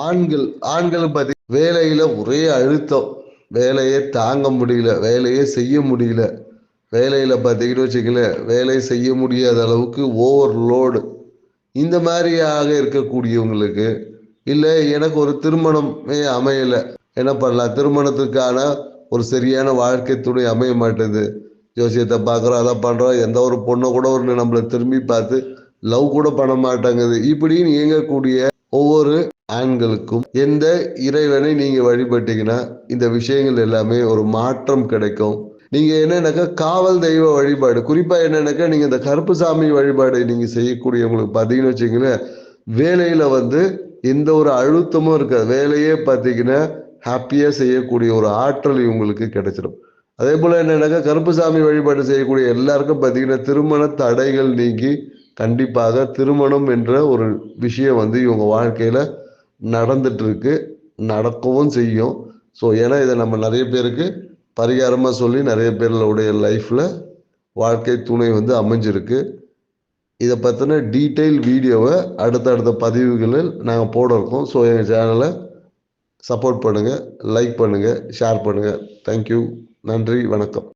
ஆண்கள் ஆண்கள் பத்தி வேலையில ஒரே அழுத்தம், வேலையே தாங்க முடியல, வேலையே செய்ய முடியல, வேலையில பார்த்தீங்கன்னு வச்சுக்கங்களேன், வேலை செய்ய முடியாத அளவுக்கு ஓவர்லோடு. இந்த மாதிரியாக இருக்கக்கூடியவங்களுக்கு, இல்ல எனக்கு ஒரு திருமணமே அமையல, என்ன பண்ணலாம்? திருமணத்துக்கான ஒரு சரியான வாழ்க்கை துணை அமைய மாட்டேது. ஜோசியத்தை பார்க்குறோம், அதை பண்ணுறோம், எந்த ஒரு பொண்ணை கூட ஒரு நம்மளை திரும்பி பார்த்து லவ் கூட பண்ண மாட்டாங்குது. இப்படின்னு இயங்கக்கூடிய ஒவ்வொரு ஆண்களுக்கும் எந்த இறைவனை நீங்க வழிபட்டீங்கன்னா இந்த விஷயங்கள் எல்லாமே ஒரு மாற்றம் கிடைக்கும். நீங்க என்னன்னாக்கா காவல் தெய்வ வழிபாடு, குறிப்பா என்னன்னாக்கா நீங்க இந்த கருப்புசாமி வழிபாடு நீங்க செய்யக்கூடியவங்களுக்கு பார்த்தீங்கன்னு வச்சுங்களேன், வேலையில எந்த ஒரு அழுத்தமும் இருக்காது. வேலையே பார்த்தீங்கன்னா ஹாப்பியா செய்யக்கூடிய ஒரு ஆற்றல் இவங்களுக்கு கிடைச்சிடும். அதே போல என்னன்னாக்கா கருப்புசாமி வழிபாடு செய்யக்கூடிய எல்லாருக்கும் பார்த்தீங்கன்னா திருமண தடைகள் நீங்கி கண்டிப்பாக திருமணம் என்ற ஒரு விஷயம் இவங்க வாழ்க்கையில நடந்துட்டு இருக்கு, நடக்கவும் செய்யும். ஸோ ஏன்னா இதை நம்ம நிறைய பேருக்கு பரிகாரமாக சொல்லி நிறைய பேர்களுடைய லைஃப்பில் வாழ்க்கை துணை அமைஞ்சிருக்கு. இதை பற்றின டீட்டெயில் வீடியோவை அடுத்தடுத்த பதிவுகளில் நாங்கள் போட இருக்கோம். ஸோ எங்கள் சேனலை சப்போர்ட் பண்ணுங்கள், லைக் பண்ணுங்கள், ஷேர் பண்ணுங்கள். தேங்க்யூ. நன்றி, வணக்கம்.